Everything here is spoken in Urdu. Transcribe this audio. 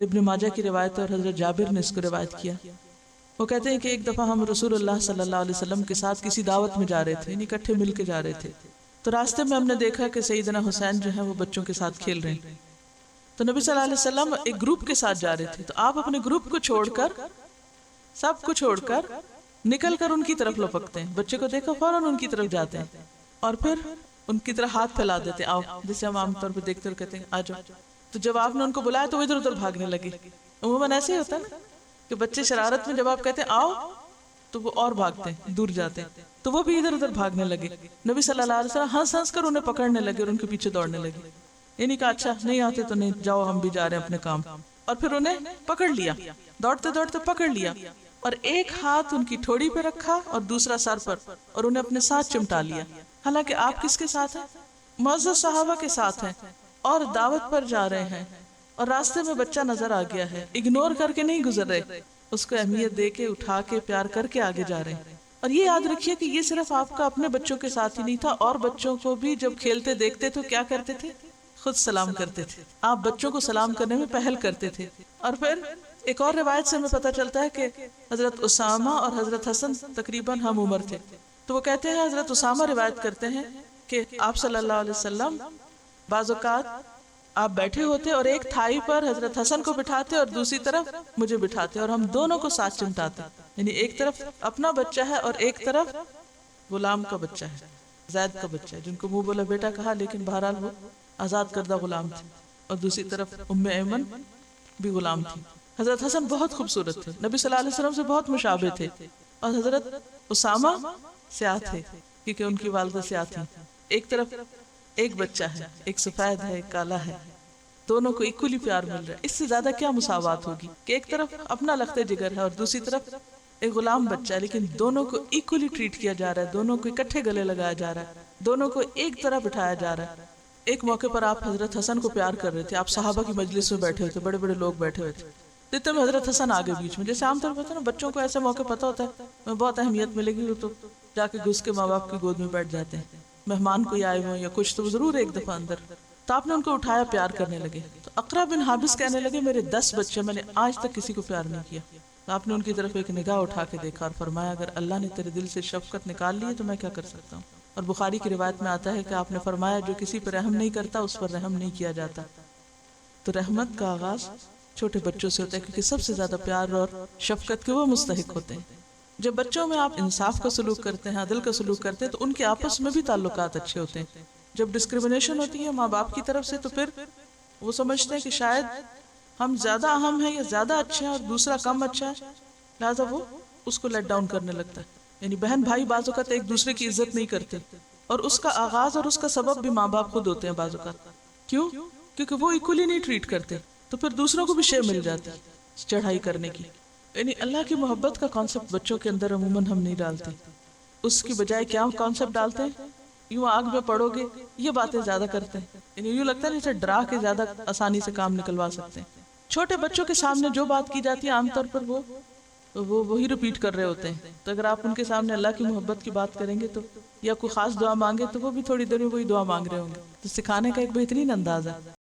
ابن ماجہ کی روایت ہے اور حضرت جابر نے اس کو روایت کیا. وہ کہتے ہیں کہ ایک دفعہ ہم رسول اللہ صلی اللہ علیہ وسلم کے ساتھ کسی دعوت میں جا رہے تھے، یعنی اکٹھے مل کے جا رہے تھے. تو راستے میں ہم نے دیکھا کہ سیدنا حسین جو ہے وہ بچوں کے ساتھ کھیل رہے ہیں. تو نبی صلی اللہ علیہ وسلم ایک گروپ کے ساتھ جا رہے تھے، تو آپ اپنے گروپ کو چھوڑ کر، سب کو چھوڑ کر نکل کر ان کی طرف لپکتے ہیں. بچے کو دیکھا فوراً ان کی طرف جاتے ہیں اور پھر ان کی طرف ہاتھ پھیلا دیتے ہیں، آؤ، جسے ہم عام طور پہ دیکھتے اور کہتے ہیں آ جاؤ. تو جب آپ نے ان کو بلایا تو وہ ادھر ادھر بھاگنے لگے. عموماً ایسے ہی ہوتا ہے نا کہ بچے شرارت میں جب آپ کہتے ہیں آؤ تو وہ اور بھاگتے ہیں، دور جاتے ہیں، تو وہ بھی ادھر ادھر بھاگنے لگے. نبی صلی اللہ علیہ وسلم ہنس ہنس کر انہیں پکڑنے لگے اور ان کے پیچھے دوڑنے لگے. یعنی کہا اچھا نہیں آتے تو نہیں جاؤ، ہم بھی جا رہے ہیں اپنے کام. اور پھر انہیں پکڑ لیا، دوڑتے دوڑتے پکڑ لیا اور ایک ہاتھ ان کی ٹھوڑی پہ رکھا اور دوسرا سر پر، اور انہیں اپنے ساتھ چمٹا لیا. حالانکہ آپ کس کے ساتھ ہیں؟ معزز صحابہ کے ساتھ ہیں اور دعوت پر جا رہے ہیں، اور راستے میں بچہ نظر آ گیا ہے، اگنور کر کے نہیں گزر رہے، اس کو اہمیت دے کے اٹھا کے پیار کر کے آگے جا رہے ہیں. اور یہ یاد رکھیے کہ یہ صرف آپ کا اپنے بچوں کے ساتھ ہی نہیں تھا، اور بچوں کو بھی جب کھیلتے دیکھتے تو کیا کرتے تھے؟ خود سلام کرتے تھے. آپ بچوں کو سلام کرنے میں پہل کرتے تھے. اور پھر ایک اور روایت سے ہمیں پتہ چلتا ہے کہ حضرت اسامہ اور حضرت حسن تقریباً ہم عمر تھے. تو وہ کہتے ہیں، حضرت اسامہ روایت کرتے ہیں کہ آپ صلی اللہ علیہ وسلم بعض اوقات آپ بیٹھے ہوتے اور ایک تھائی پر حضرت حسن کو بٹھاتے اور دوسری طرف مجھے بٹھاتے اور ہم دونوں کو ساتھ چمٹاتے. یعنی ایک طرف اپنا بچہ ہے اور ایک طرف غلام کا بچہ ہے، زید کا بچہ ہے، جن کو منہ بولا بیٹا کہا لیکن بہرحال وہ آزاد کردہ غلام تھے، اور دوسری طرف ام ایمن بھی غلام تھی. حضرت حسن بہت خوبصورت تھے، نبی صلی اللہ علیہ وسلم سے بہت مشابہ تھے، اور حضرت اسامہ سیاہ تھے کیونکہ ان کی والدہ سیاہ تھی. ایک طرف ایک بچہ ہے، ایک سفید ہے ایک کالا ہے، دونوں کو ایکولی پیار مل رہا ہے. اس سے زیادہ کیا مساوات ہوگی کہ ایک طرف اپنا لخت جگر ہے اور دوسری طرف ایک غلام بچہ ہے، لیکن دونوں کو ایکولی ٹریٹ کیا جا رہا ہے، دونوں کو اکٹھے گلے لگایا جا رہا ہے، دونوں کو ایک طرح بٹھایا جا رہا ہے. ایک موقع پر آپ حضرت حسن کو پیار کر رہے تھے، آپ صحابہ کی مجلس میں بیٹھے ہوئے تھے، بڑے بڑے لوگ بیٹھے ہوئے تھے، اتنے میں حضرت حسن آگے بیچ میں. جیسے عام طور پر ہوتا ہے نا، بچوں کو ایسے موقع پتہ ہوتا ہے میں بہت اہمیت ملے گی، تو جا کے گھس کے ماں باپ کی گود میں بیٹھ جاتے ہیں. مہمان کوئی آئے ہوئے یا کچھ تو ضرور ایک دفعہ اندر. تو آپ نے ان کو اٹھایا، پیار کرنے لگے. تو اقرا بن حابس کہنے لگے میرے 10 بچے، میں نے آج تک کسی کو پیار نہیں کیا. تو آپ نے ان کی طرف ایک نگاہ اٹھا کے دیکھا اور فرمایا اگر اللہ نے تیرے دل سے شفقت نکال لی ہے تو میں کیا کر سکتا ہوں. اور بخاری کی روایت میں آتا ہے کہ آپ نے فرمایا جو کسی پر رحم نہیں کرتا اس پر رحم نہیں کیا جاتا. تو رحمت کا آغاز چھوٹے بچوں سے ہوتا ہے، کیونکہ سب سے زیادہ پیار اور شفقت کے وہ مستحق ہوتے ہیں. جب بچوں میں آپ انصاف کا سلوک کرتے ہیں، عدل کا سلوک کرتے ہیں، تو ان کے آپس میں بھی تعلقات اچھے ہوتے ہیں. جب ڈسکریمنیشن ہوتی ہے ماں باپ کی طرف سے تو پھر وہ سمجھتے ہیں کہ شاید ہم زیادہ اہم ہیں یا زیادہ اچھے ہیں اور دوسرا کم اچھا ہے، لہٰذا وہ اس کو لیٹ ڈاؤن کرنے لگتا ہے. یعنی بہن بھائی بعض اوقات ایک دوسرے کی عزت نہیں کرتے، اور اس کا آغاز اور اس کا سبب بھی ماں باپ خود ہوتے ہیں بعض اوقات. کیوں؟ کیونکہ وہ ایکولی نہیں ٹریٹ کرتے، تو پھر دوسروں کو بھی شے مل جاتی چڑھائی کرنے کی. یعنی اللہ کی محبت کا کانسیپٹ بچوں کے اندر عموماً ہم نہیں ڈالتے، اس کی بجائے کیا کانسیپٹ ڈالتے ہیں؟ یوں آگ میں پڑو گے، یہ باتیں زیادہ کرتے ہیں. یعنی یوں لگتا ہے جیسے ڈرا کے زیادہ آسانی سے کام نکلوا سکتے ہیں. چھوٹے بچوں کے سامنے جو بات کی جاتی ہے عام طور پر وہ وہی ریپیٹ کر رہے ہوتے ہیں. تو اگر آپ ان کے سامنے اللہ کی محبت کی بات کریں گے تو یا کوئی خاص دعا مانگے تو وہ بھی تھوڑی دیر میں وہی دعا مانگ رہے ہوں گے. تو سکھانے کا ایک بہترین انداز ہے.